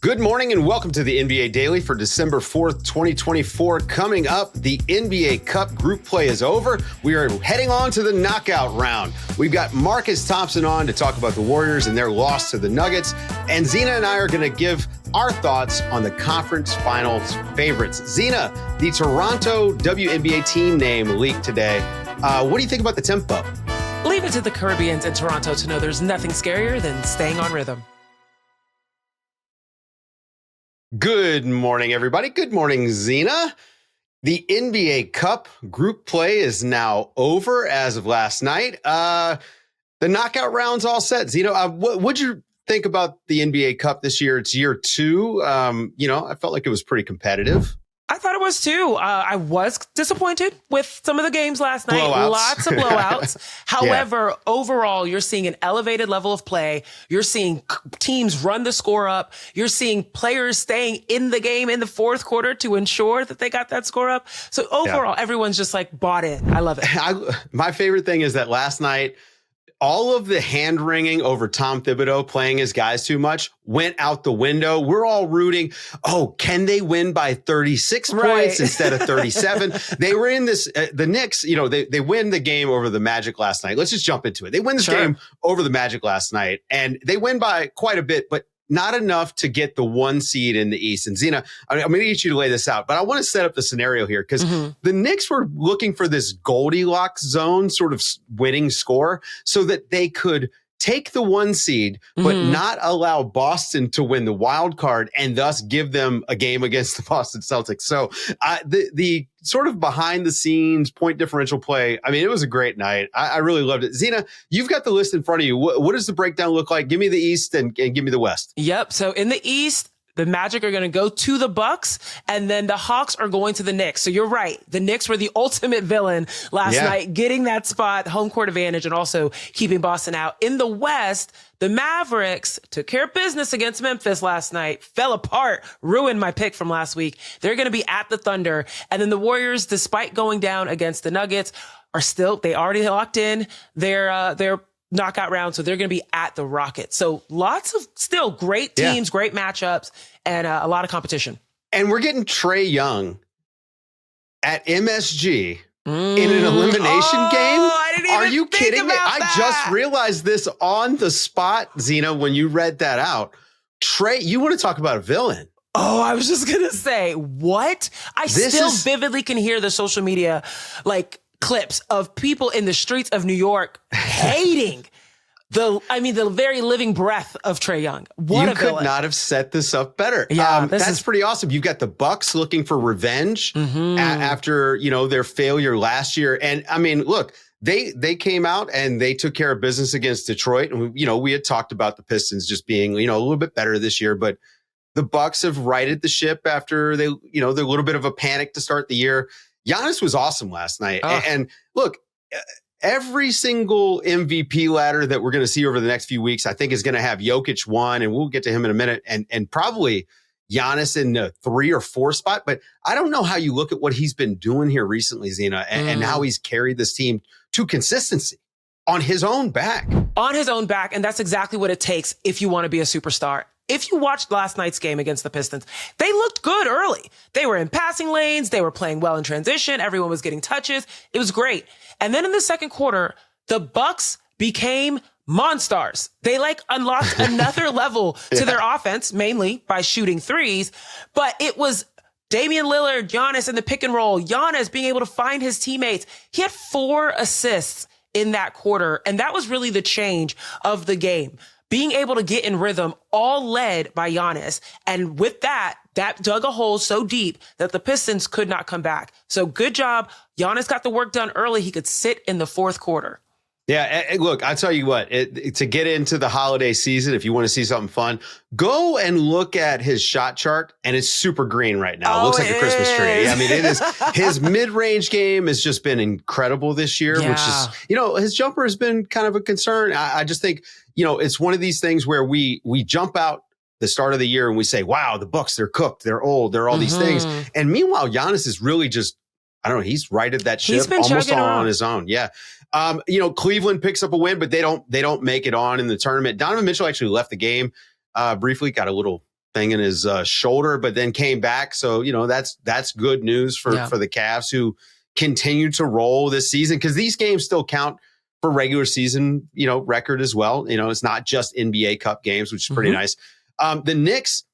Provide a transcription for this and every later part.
Good morning and welcome to the NBA Daily for December 4th, 2024. Coming up, the NBA Cup group play is over. We are heading on to the knockout round. We've got Marcus Thompson on to talk about the Warriors and their loss to the Nuggets. And Zena and I are going to give our thoughts on the conference finals favorites. Zena, the Toronto WNBA team name leaked today. What do you think about the tempo? Leave it to the Caribbeans in Toronto to know there's nothing scarier than staying on rhythm. Good morning, everybody. Good morning, Zena. The NBA Cup group play is now over as of last night. The knockout round's all set. Zena, what'd you think about the NBA Cup this year? It's year two. I felt like it was pretty competitive. I thought it was too. I was disappointed with some of the games last night. Blowouts. Lots of blowouts. However, overall, you're seeing an elevated level of play. You're seeing teams run the score up. You're seeing players staying in the game in the fourth quarter to ensure that they got that score up. So overall, everyone's just like bought in. I love it. My favorite thing is that last night, all of the hand-wringing over Tom Thibodeau playing his guys too much went out the window. We're all rooting, can they win by 36 points instead of 37? They were in this, the Knicks, they win the game over the Magic last night. Let's just jump into it. They win this game over the Magic last night, and they win by quite a bit, but not enough to get the one seed in the East. And Zena, I'm going to get you to lay this out, but I want to set up the scenario here because the Knicks were looking for this Goldilocks zone sort of winning score so that they could take the one seed, but not allow Boston to win the wild card and thus give them a game against the Boston Celtics. So the sort of behind the scenes point differential play, I mean, it was a great night. I really loved it. Zena, you've got the list in front of you. What does the breakdown look like? Give me the East and give me the West. Yep. So in the East, the Magic are going to go to the Bucks, and then the Hawks are going to the Knicks. So you're right. The Knicks were the ultimate villain last night, getting that spot, home court advantage, and also keeping Boston out. In the West, the Mavericks took care of business against Memphis last night, fell apart, ruined my pick from last week. They're going to be at the Thunder. And then the Warriors, despite going down against the Nuggets, they already locked in their knockout round, so they're going to be at the Rockets. So lots of still great teams, great matchups, and a lot of competition. And we're getting Trae Young at MSG in an elimination game. I didn't even Are you kidding me? I just realized this on the spot, Zena, when you read that out. Trae, you want to talk about a villain. Oh, I was just going to say, what? I still vividly can hear the social media, clips of people in the streets of New York hating the very living breath of Trae Young. You could not have set this up better. Yeah, that's pretty awesome. You've got the Bucks looking for revenge after, their failure last year. And I mean, look, they came out and they took care of business against Detroit. And we had talked about the Pistons just being, a little bit better this year, but the Bucks have righted the ship after they're a little bit of a panic to start the year. Giannis was awesome last night. And look, every single MVP ladder that we're going to see over the next few weeks, I think is going to have Jokić 1, and we'll get to him in a minute, and probably Giannis in the 3 or 4 spot. But I don't know how you look at what he's been doing here recently, Zena, and how he's carried this team to consistency on his own back. On his own back, and that's exactly what it takes if you want to be a superstar. If you watched last night's game against the Pistons, they looked good early. They were in passing lanes. They were playing well in transition. Everyone was getting touches. It was great. And then in the second quarter, the Bucks became monsters. They unlocked another level to their offense, mainly by shooting threes. But it was Damian Lillard, Giannis in the pick and roll, Giannis being able to find his teammates. He had 4 assists in that quarter. And that was really the change of the game. Being able to get in rhythm, all led by Giannis. And with that dug a hole so deep that the Pistons could not come back. So good job. Giannis got the work done early. He could sit in the fourth quarter. Yeah, look, I'll tell you what, to get into the holiday season, if you want to see something fun, go and look at his shot chart, and it's super green right now. It looks like a Christmas tree. I mean, it is. His mid-range game has just been incredible this year, which is, his jumper has been kind of a concern. I just think, it's one of these things where we jump out the start of the year and we say, wow, the Bucks, they're cooked, they're old, they're all these things. And meanwhile, Giannis is really just, I don't know, he's righted that ship almost all on his own. Yeah. Cleveland picks up a win, but they don't make it on in the tournament. Donovan Mitchell actually left the game briefly, got a little thing in his shoulder, but then came back. So, that's good news for the Cavs, who continue to roll this season, because these games still count for regular season, record as well. It's not just NBA Cup games, which is pretty nice. The Knicks,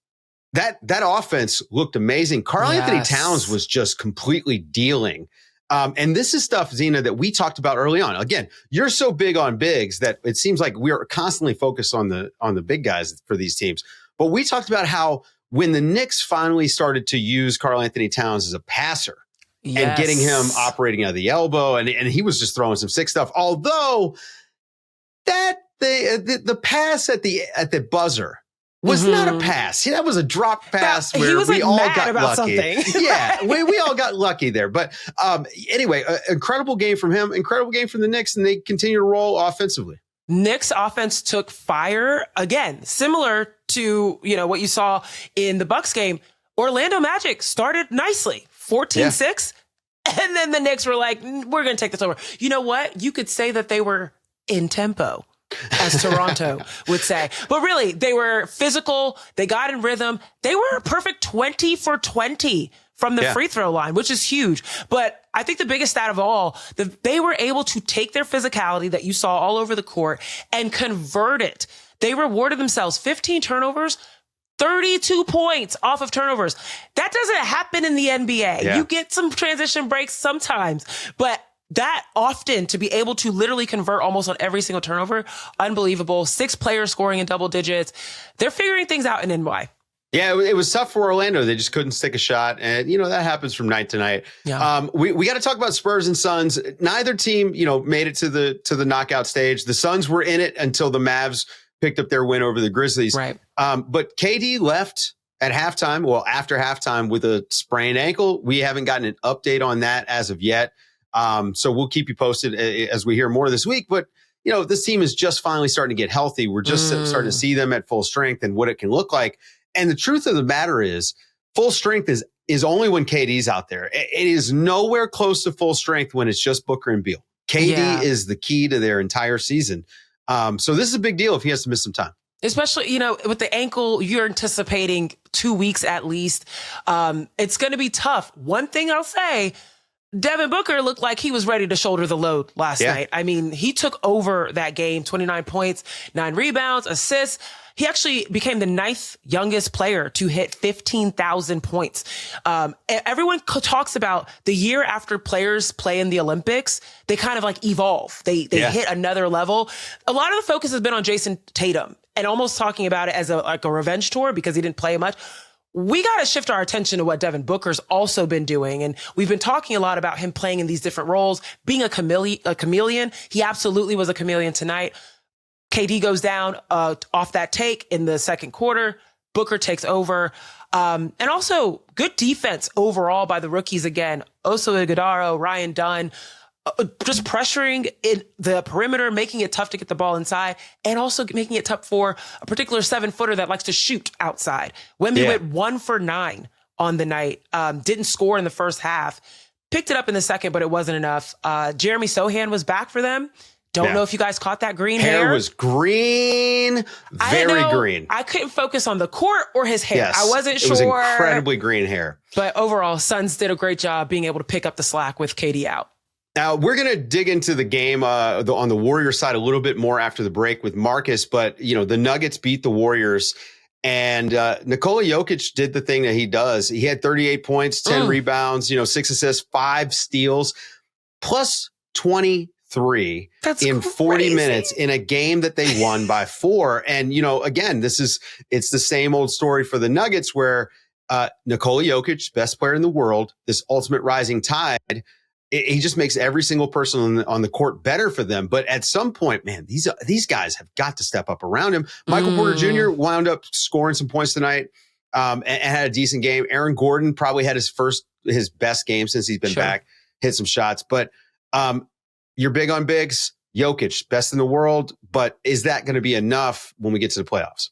that offense looked amazing. Karl Anthony Towns was just completely dealing. And this is stuff, Zena, that we talked about early on. Again, you're so big on bigs that it seems like we're constantly focused on the big guys for these teams. But we talked about how when the Knicks finally started to use Karl Anthony Towns as a passer and getting him operating out of the elbow, and he was just throwing some sick stuff. Although that the pass at the buzzer was not a pass. See, that was a drop pass where we all got lucky. Yeah, we all got lucky there. But anyway, incredible game from him, incredible game from the Knicks, and they continue to roll offensively. Knicks offense took fire again, similar to what you saw in the Bucks game. Orlando Magic started nicely, 14-6, and then the Knicks were like, we're going to take this over. You know what? You could say that they were in tempo, as Toronto would say. But really, they were physical. They got in rhythm. They were a perfect 20 for 20 from the free throw line, which is huge. But I think the biggest stat of all, they were able to take their physicality that you saw all over the court and convert it. They rewarded themselves 15 turnovers, 32 points off of turnovers. That doesn't happen in the NBA. Yeah. You get some transition breaks sometimes, but that often to be able to literally convert almost on every single turnover, unbelievable. 6 players scoring in double digits. They're figuring things out in NY. Yeah, it was tough for Orlando. They just couldn't stick a shot. And, that happens from night to night. Yeah. We got to talk about Spurs and Suns. Neither team, made it to the knockout stage. The Suns were in it until the Mavs picked up their win over the Grizzlies. Right. But KD left at halftime, after halftime, with a sprained ankle. We haven't gotten an update on that as of yet. So we'll keep you posted as we hear more this week. But, this team is just finally starting to get healthy. We're just starting to see them at full strength and what it can look like. And the truth of the matter is, full strength is only when KD's out there. It is nowhere close to full strength when it's just Booker and Beal. KD is the key to their entire season. So this is a big deal if he has to miss some time. Especially, with the ankle, you're anticipating 2 weeks at least. It's going to be tough. One thing I'll say, Devin Booker looked like he was ready to shoulder the load last night. I mean, he took over that game, 29 points, 9 rebounds, assists. He actually became the 9th youngest player to hit 15,000 points. Everyone talks about the year after players play in the Olympics, they kind of like evolve. They hit another level. A lot of the focus has been on Jason Tatum and almost talking about it as a revenge tour because he didn't play much. We got to shift our attention to what Devin Booker's also been doing. And we've been talking a lot about him playing in these different roles, being a chameleon. He absolutely was a chameleon tonight. KD goes down off that take in the second quarter. Booker takes over. And also good defense overall by the rookies again. Oso Ighodaro, Ryan Dunn, just pressuring in the perimeter, making it tough to get the ball inside, and also making it tough for a particular 7-footer that likes to shoot outside. Wemby went 1 for 9 on the night. Didn't score in the first half. Picked it up in the second, but it wasn't enough. Jeremy Sohan was back for them. Don't know if you guys caught that green hair. Hair was green, very green. I couldn't focus on the court or his hair. Yes, I wasn't sure. It was incredibly green hair. But overall, Suns did a great job being able to pick up the slack with KD out. Now, we're going to dig into the game on the Warriors side a little bit more after the break with Marcus. But, the Nuggets beat the Warriors. And Nikola Jokić did the thing that he does. He had 38 points, 10 rebounds, 6 assists, 5 steals, plus 23 in 40 minutes in a game that they won by 4. And, again, it's the same old story for the Nuggets where Nikola Jokić, best player in the world, this ultimate rising tide, he just makes every single person on the court better for them. But at some point, man, these guys have got to step up around him. Michael Porter Jr. wound up scoring some points tonight and had a decent game. Aaron Gordon probably had his best game since he's been back, hit some shots. But you're big on bigs. Jokić, best in the world. But is that going to be enough when we get to the playoffs?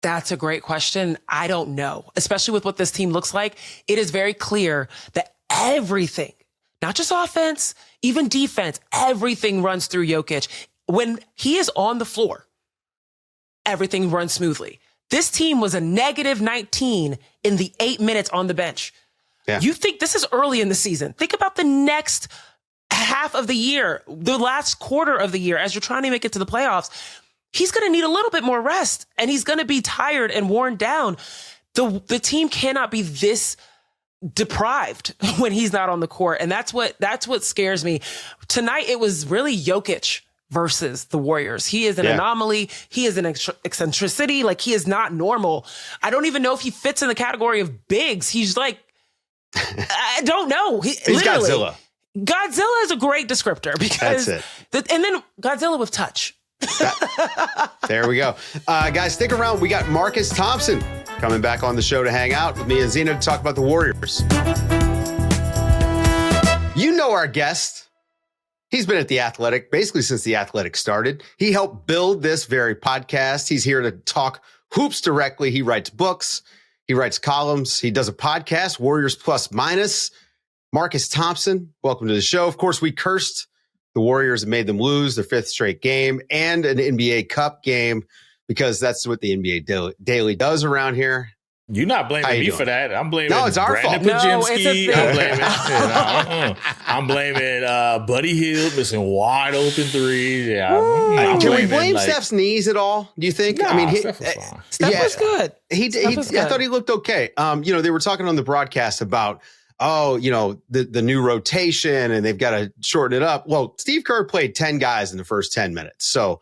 That's a great question. I don't know, especially with what this team looks like. It is very clear that everything, not just offense, even defense, everything runs through Jokić. When he is on the floor, everything runs smoothly. This team was a negative 19 in the 8 minutes on the bench. Yeah. You think this is early in the season. Think about the next half of the year, the last quarter of the year, as you're trying to make it to the playoffs. He's going to need a little bit more rest, and he's going to be tired and worn down. The team cannot be this deprived when he's not on the court. And that's what scares me. Tonight, it was really Jokić versus the Warriors. He is an anomaly. He is an eccentricity. Like, he is not normal. I don't even know if he fits in the category of bigs. He's like, I don't know. He's Godzilla. Godzilla is a great descriptor because, that's it. And then Godzilla with touch. There we go. Guys, stick around. We got Marcus Thompson coming back on the show to hang out with me and Zena to talk about the Warriors. You know our guest. He's been at The Athletic basically since The Athletic started. He helped build this very podcast. He's here to talk hoops directly. He writes books. He writes columns. He does a podcast, Warriors Plus Minus. Marcus Thompson, welcome to the show. Of course, we cursed the Warriors and made them lose their 5th straight game and an NBA Cup game because that's what the NBA Daily does around here. You're not blaming me for that. I'm blaming it's our Brandon fault. Podziemski. I'm blaming Buddy Hield missing wide open threes. Yeah, can we blame Steph's knees at all? Do you think? Nah, I mean, Steph was fine. Steph was good. I thought he looked okay. They were talking on the broadcast about the new rotation and they've got to shorten it up. Well, Steve Kerr played 10 guys in the first 10 minutes. So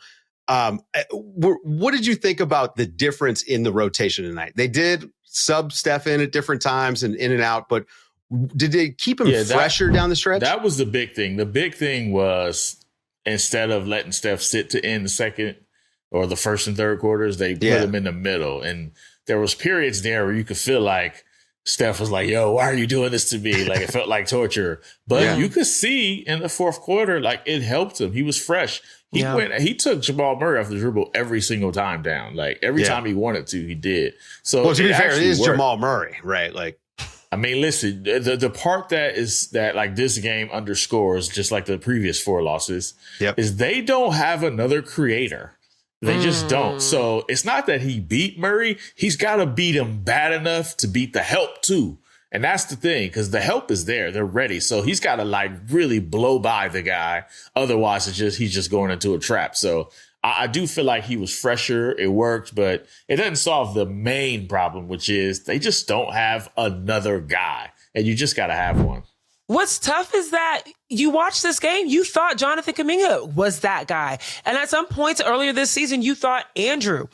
what did you think about the difference in the rotation tonight? They did sub Steph in at different times and in and out, but did they keep him fresher down the stretch? That was the big thing. The big thing was instead of letting Steph sit to end the second or the first and third quarters, they put him in the middle. And there was periods there where you could feel like Steph was like, yo, why are you doing this to me? Like, it felt like torture. But you could see in the fourth quarter, like, it helped him. He was fresh. He took Jamal Murray off the dribble every single time down. Like, every time he wanted to, he did. So, well, to be fair, it is Jamal Murray, right? Like, I mean, listen, the part that like this game underscores, just like the previous 4 losses, is they don't have another creator. They just don't. So it's not that he beat Murray. He's got to beat him bad enough to beat the help too. And that's the thing, because the help is there. They're ready. So he's got to like really blow by the guy. Otherwise, he's just going into a trap. So I do feel like he was fresher. It worked, but it doesn't solve the main problem, which is they just don't have another guy. And you just got to have one. What's tough is that you watched this game, you thought Jonathan Kuminga was that guy. And at some points earlier this season, you thought Andrew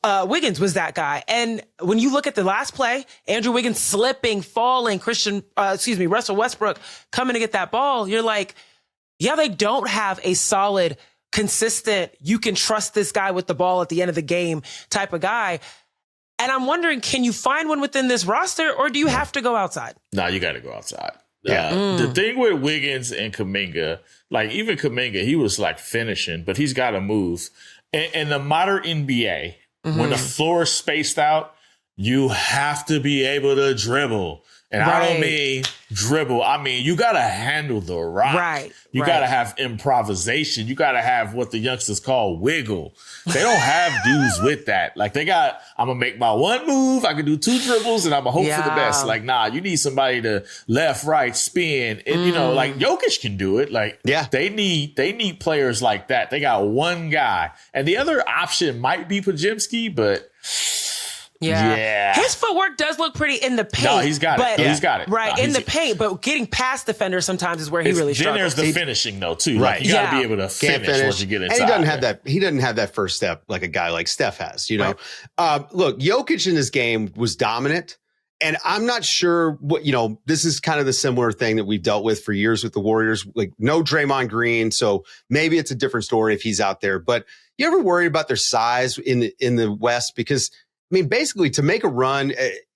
Wiggins was that guy. And when you look at the last play, Andrew Wiggins slipping, falling, Russell Westbrook coming to get that ball, you're like, yeah, they don't have a solid, consistent, you can trust this guy with the ball at the end of the game type of guy. And I'm wondering, can you find one within this roster or do you have to go outside? No, you got to go outside. The thing with Wiggins and Kuminga, like even Kuminga, he was like finishing, but he's got to move. In the modern NBA, when the floor is spaced out, you have to be able to dribble. And I don't mean dribble. I mean, you got to handle the rock. Right. You got to have improvisation. You got to have what the youngsters call wiggle. They don't have dudes with that. Like I'm going to make my one move. I can do 2 dribbles and I'm going to hope for the best. Like, nah, you need somebody to left, right, spin. And, like Jokić can do it. Like, they need players like that. They got one guy. And the other option might be Podziemski, but... Yeah. His footwork does look pretty in the paint. No, he's got it. He's got it. Right, in the paint, but getting past defenders sometimes is where he really struggles. Then there's the finishing, though, too. Right. Like, you got to be able to finish once you get inside. And he doesn't have that first step like a guy like Steph has, you know? Right. Look, Jokić in this game was dominant. And I'm not sure what, this is kind of the similar thing that we've dealt with for years with the Warriors, like no Draymond Green. So maybe it's a different story if he's out there. But you ever worry about their size in the West? Because I mean, basically, to make a run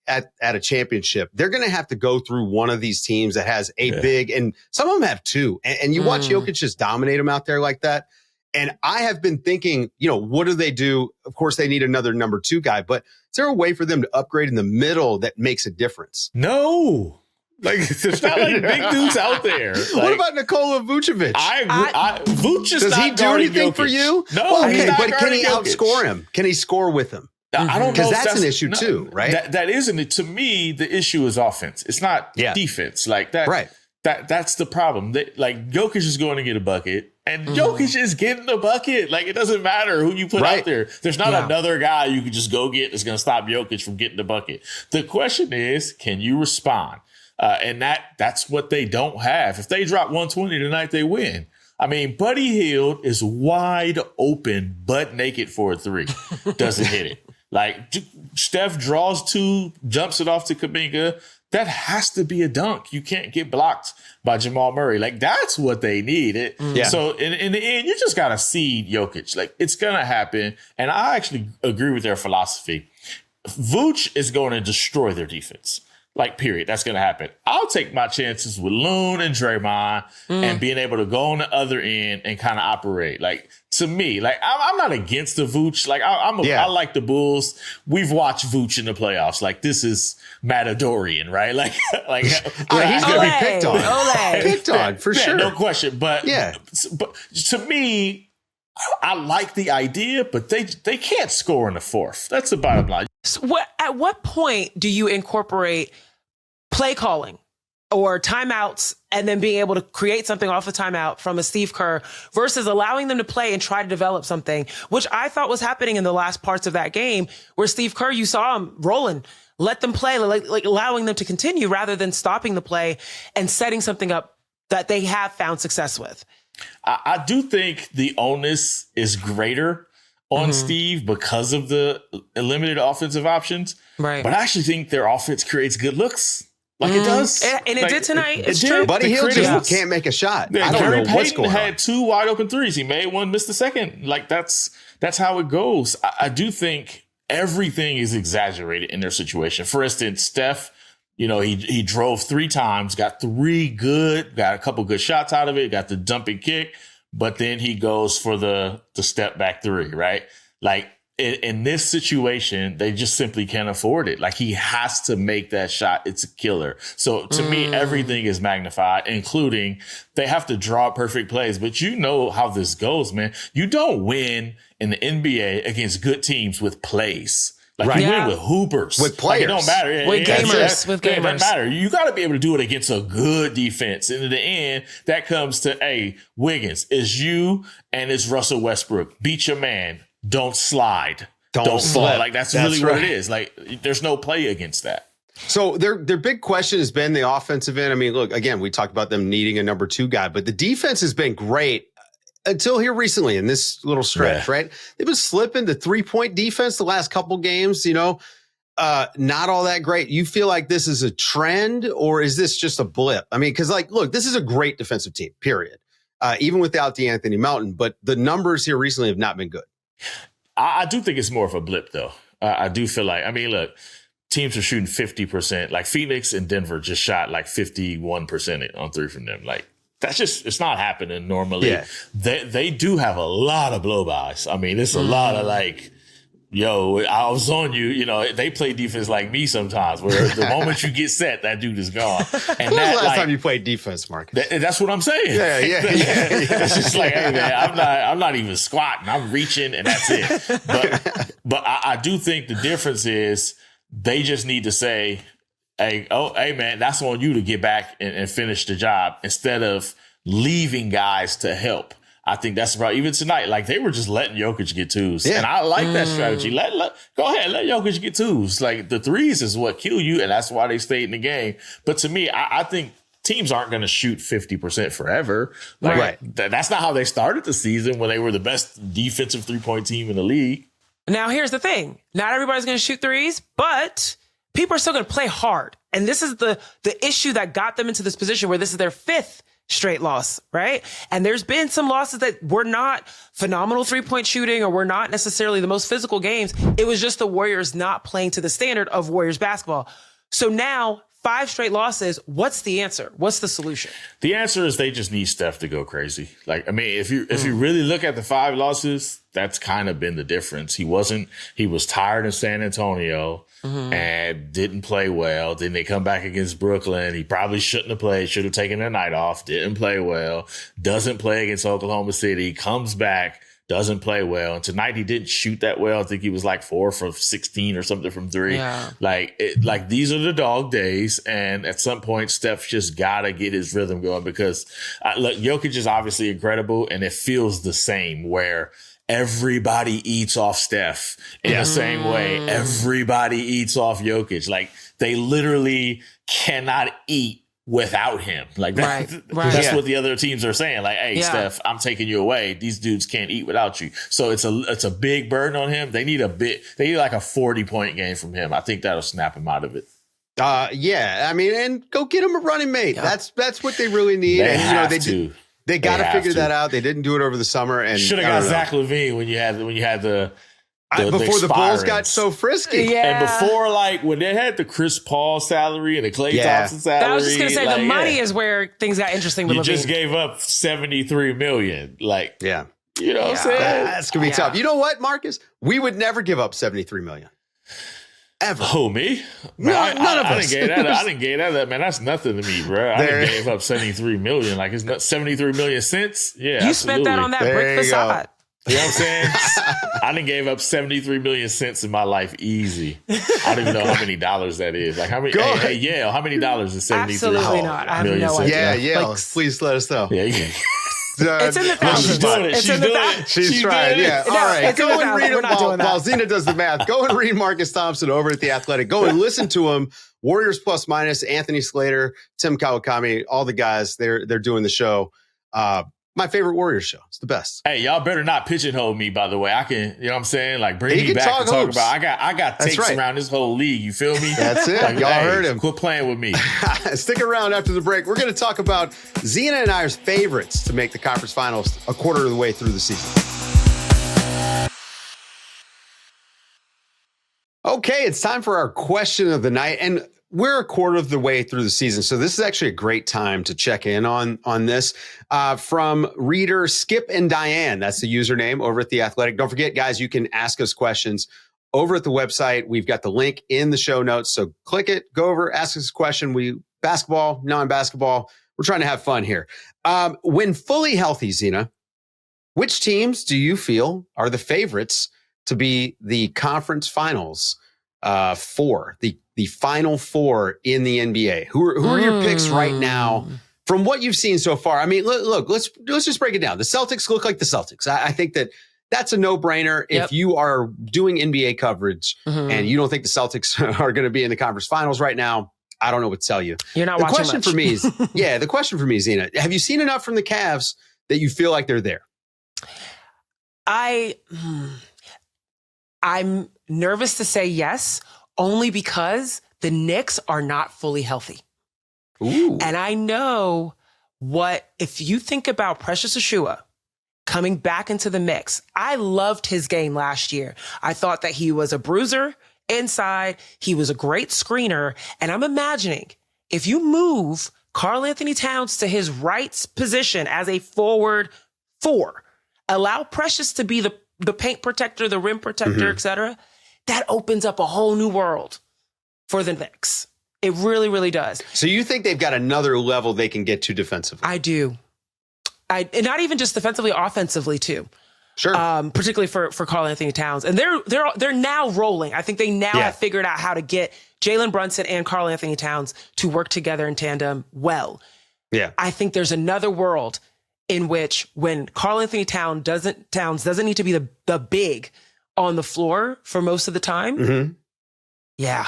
at a championship, they're going to have to go through one of these teams that has a big, and some of them have 2. And you watch Jokić just dominate them out there like that. And I have been thinking, what do they do? Of course, they need another number 2 guy, but is there a way for them to upgrade in the middle that makes a difference? No. Like, there's not like big dudes out there. Like, what about Nikola Vucevic? I agree. Vuce is does not he do anything Jokić. for you? No, well, okay, he's not but can he Jokić. outscore him? Can he score with him? I don't know because that's an issue too, right? That isn't it. To me, the issue is offense. It's not defense. Like that. Right. That's the problem. Like Jokić is going to get a bucket, and Jokić is getting a bucket. Like it doesn't matter who you put out there. There's not another guy you can just go get that's going to stop Jokić from getting the bucket. The question is, can you respond? And that's what they don't have. If they drop 120 tonight, they win. I mean, Buddy Hield is wide open, butt naked for a three. Doesn't hit it. Like Steph draws two, jumps it off to Kuminga. That has to be a dunk. You can't get blocked by Jamal Murray. Like that's what they need. So in the end, you just got to seed Jokić. Like it's going to happen. And I actually agree with their philosophy. Vooch is going to destroy their defense. Like, period. That's going to happen. I'll take my chances with Loon and Draymond and being able to go on the other end and kind of operate. Like, to me, like, I'm not against the Vooch. Like, I like the Bulls. We've watched Vooch in the playoffs. Like, this is Matadorian, right? Like he's going to be picked on. Picked on, for sure. No question. But to me, I like the idea, but they can't score in the fourth. That's the bottom line. So at what point do you incorporate play calling or timeouts and then being able to create something off a timeout from a Steve Kerr versus allowing them to play and try to develop something, which I thought was happening in the last parts of that game where Steve Kerr, you saw him rolling, let them play, like allowing them to continue rather than stopping the play and setting something up that they have found success with. I do think the onus is greater on Steve because of the limited offensive options. Right. But I actually think their offense creates good looks. Like it does. And it did tonight. It's true. Buddy Hield just can't make a shot. Yeah, I don't Gary know what's Payton going on. had two wide open threes. He made one, missed the second. Like that's how it goes. I do think everything is exaggerated in their situation. For instance, Steph, he drove 3 times, got a couple good shots out of it, got the jumping kick, but then he goes for the step back 3, right? Like in this situation, they just simply can't afford it. Like he has to make that shot. It's a killer. So to me, everything is magnified, including they have to draw perfect plays. But you know how this goes, man. You don't win in the NBA against good teams with plays. Like you win with hoopers. With players. Like, it don't matter. With gamers. It doesn't matter. You got to be able to do it against a good defense. And in the end, that comes to, Wiggins, it's you and it's Russell Westbrook. Beat your man. Don't slide. Don't fall. Like that's really what it is. Like there's no play against that. So their big question has been the offensive end. I mean, look, again, we talked about them needing a number 2 guy, but the defense has been great until here recently in this little stretch, right? They've been slipping the 3-point defense the last couple games, not all that great. You feel like this is a trend or is this just a blip? I mean, because look, this is a great defensive team, period. Even without DeAnthony Melton, but the numbers here recently have not been good. I do think it's more of a blip, though. I do feel like, look, teams are shooting 50%. Like Phoenix and Denver just shot like 51% on 3 from them. Like that's just, it's not happening normally. Yeah. They do have a lot of blow-bys. I mean, it's a lot of I was on you. They play defense like me sometimes where the moment you get set, that dude is gone. And when was the last time you played defense, Marcus? That's what I'm saying. Yeah. It's just like, hey, man, I'm not even squatting. I'm reaching and that's it. But I do think the difference is they just need to say, hey, man, that's on you to get back and finish the job instead of leaving guys to help. I think that's about even tonight. Like they were just letting Jokić get 2s. Yeah. And I like that strategy. Go ahead, let Jokić get 2s. Like the 3s is what kill you. And that's why they stayed in the game. But to me, I think teams aren't going to shoot 50% forever. That's not how they started the season when they were the best defensive 3-point team in the league. Now, here's the thing. Not everybody's going to shoot 3s, but people are still going to play hard. And this is the issue that got them into this position where this is their 5th straight loss, right? And there's been some losses that were not phenomenal 3-point shooting or were not necessarily the most physical games. It was just the Warriors not playing to the standard of Warriors basketball. So now 5 straight losses. What's the answer? What's the solution? The answer is they just need Steph to go crazy. If you really look at the 5 losses, that's kind of been the difference. He was tired in San Antonio and didn't play well. Then they come back against Brooklyn. He probably shouldn't have played, should have taken the night off, didn't play well, doesn't play against Oklahoma City, comes back, doesn't play well. And tonight he didn't shoot that well. I think he was like 4 for 16 or something from 3. Yeah. Like these are the dog days. And at some point, Steph just got to get his rhythm going because look, Jokic is obviously incredible. And it feels the same where everybody eats off Steph in the same way. Everybody eats off Jokic. Like they literally cannot eat without him. Like that, that's what the other teams are saying. Like, hey, Steph, I'm taking you away. These dudes can't eat without you. So it's a big burden on him. They need like a 40-point game from him. I think that'll snap him out of it. Yeah. I mean, and go get him a running mate. Yeah. That's what they really need. They got to figure that out. They didn't do it over the summer. And should have got Zach LaVine when you had the before the Bulls got so frisky. Yeah. And before, like, when they had the Chris Paul salary and the Klay Thompson salary. I was just going to say, the money is where things got interesting with LaVine. You just gave up $73 million. Like, you know what I'm saying? That's going to be tough. You know what, Marcus? We would never give up $73 million. Ever. Who, me? Man, none of us. I didn't get that. Man, that's nothing to me, bro. I didn't gave up $73 million. Like, it's not 73 million cents. Yeah, you spent that on that brick facade. You know what I'm saying? I done gave up 73 million cents in my life easy. I don't even know how many dollars that is. Like how many? Hey, Yale, how many dollars is 73? Absolutely not. I have no idea. Yeah, Yale, please let us know. Yeah, it's in the thousands. She's doing it. She's doing it. She's trying. Yeah. All right. Go and read it while Zena does the math. Go and read Marcus Thompson over at The Athletic. Go and listen to him. Warriors Plus Minus, Anthony Slater, Tim Kawakami, all the guys. They're doing the show. My favorite Warriors show. It's the best. Hey, y'all better not pigeonhole me, by the way. I can, you know what I'm saying? Like, bring me back and talk about, I got takes around this whole league. You feel me? That's it. Like, y'all heard him. Quit playing with me. Stick around after the break. We're going to talk about Zena and I's favorites to make the conference finals a quarter of the way through the season. Okay, it's time for our question of the night. And we're a quarter of the way through the season, so this is actually a great time to check in on this. From reader Skip and Diane, that's the username over at The Athletic. Don't forget, guys, you can ask us questions over at the website. We've got the link in the show notes, so click it, go over, ask us a question. Basketball, non-basketball, we're trying to have fun here. When fully healthy, Zena, which teams do you feel are the favorites to be the conference finals for the final four in the NBA? Who are your picks right now from what you've seen so far? I mean, look, let's just break it down. The Celtics look like the Celtics. I think that's a no-brainer. If you are doing NBA coverage and you don't think the Celtics are going to be in the conference finals right now, I don't know what to tell you. You're not the watching question much. for me is, the question for me, Zena, have you seen enough from the Cavs that you feel like they're there? I'm nervous to say yes, only because the Knicks are not fully healthy. Ooh. And I know if you think about Precious Achiuwa coming back into the mix, I loved his game last year. I thought that he was a bruiser inside. He was a great screener. And I'm imagining if you move Karl Anthony Towns to his right position as a forward 4, allow Precious to be the paint protector, the rim protector, et cetera, that opens up a whole new world for the Knicks. It really, really does. So you think they've got another level they can get to defensively? I do. And not even just defensively, offensively too. Sure. Particularly for Karl Anthony Towns. And they're now rolling. I think they now have figured out how to get Jalen Brunson and Karl Anthony Towns to work together in tandem well. Yeah. I think there's another world in which when Karl Anthony Towns doesn't need to be the big on the floor for most of the time. Yeah.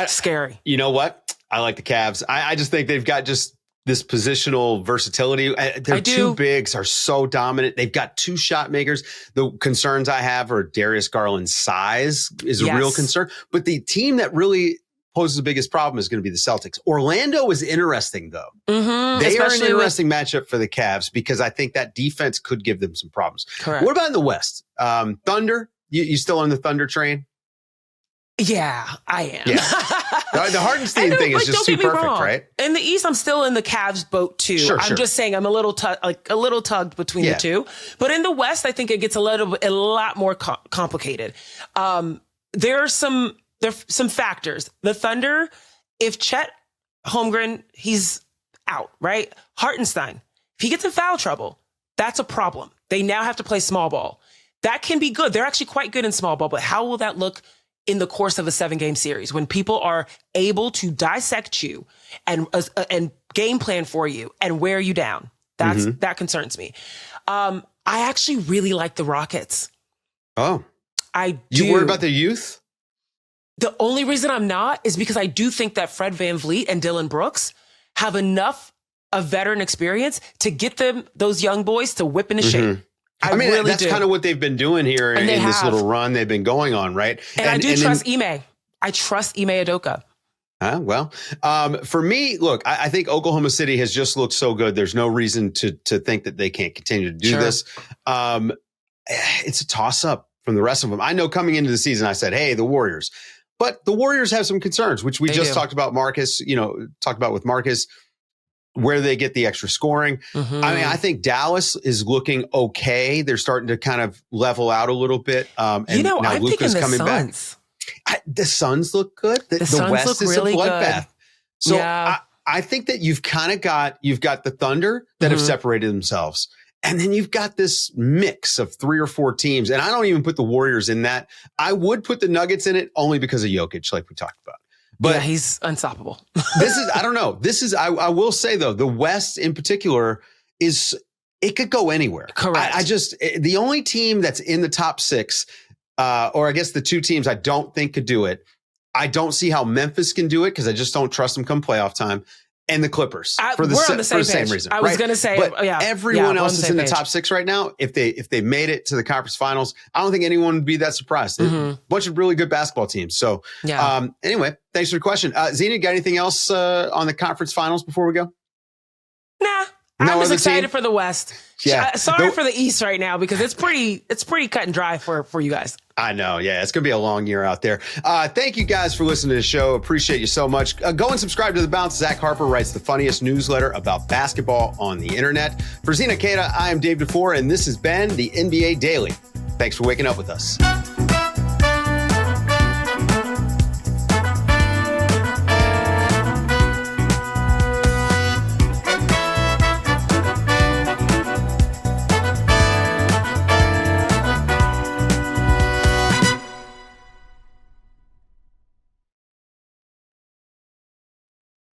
Scary. You know what? I like the Cavs. I just think they've got just this positional versatility. Their two bigs are so dominant. They've got 2 shot makers. The concerns I have are Darius Garland's size is a real concern. But the team that really poses the biggest problem is going to be the Celtics. Orlando is interesting, though. They are an interesting matchup for the Cavs because I think that defense could give them some problems. Correct. What about in the West? Thunder? You still on the Thunder train? Yeah, I am. Yeah. The Hardenstein thing is just too perfect, right? In the East, I'm still in the Cavs boat too. I'm just saying I'm a little tugged between the two. But in the West, I think it gets a lot more complicated. There are some factors. The Thunder, if Chet Holmgren, he's out, right? Hartenstein, if he gets in foul trouble, that's a problem. They now have to play small ball. that can be good. They're actually quite good in small ball, but how will that look in the course of a 7-game series when people are able to dissect you and game plan for you and wear you down? That concerns me. I actually really like the Rockets. Oh, I do. You worried about the youth? The only reason I'm not is because I do think that Fred VanVleet and Dylan Brooks have enough of veteran experience to get those young boys to whip into shape. I mean, really that's kind of what they've been doing here in this little run they've been going on, right? And I do trust Ime. I trust Ime Udoka. For me, look, I think Oklahoma City has just looked so good. There's no reason to think that they can't continue to do this. It's a toss-up from the rest of them. I know coming into the season, I said, hey, the Warriors. But the Warriors have some concerns, which we just talked about with Marcus, where they get the extra scoring. I mean, I think Dallas is looking okay. They're starting to kind of level out a little bit. And now I'm Luka's thinking coming Suns. back. The Suns look good. The West is really a bloodbath. So I think that you've got the Thunder that have separated themselves. And then you've got this mix of 3 or 4 teams. And I don't even put the Warriors in that. I would put the Nuggets in it only because of Jokić, like we talked about. But he's unstoppable. I don't know. I will say though, the West in particular it could go anywhere. Correct. The only team that's in the top 6, or I guess the 2 teams I don't think could do it. I don't see how Memphis can do it because I just don't trust them come playoff time. And the Clippers for the same reason. I was going to say, but everyone else is in the top 6 right now. If they made it to the conference finals, I don't think anyone would be that surprised. A bunch of really good basketball teams. So anyway, thanks for the question. Zena, got anything else on the conference finals before we go? Nah. I'm just excited for the West. Yeah. Sorry for the East right now because it's pretty cut and dry for you guys. I know. Yeah, it's going to be a long year out there. Thank you guys for listening to the show. Appreciate you so much. Go and subscribe to The Bounce. Zach Harper writes the funniest newsletter about basketball on the internet. For Zena Keita, I am Dave DuFour, and this has been the NBA Daily. Thanks for waking up with us.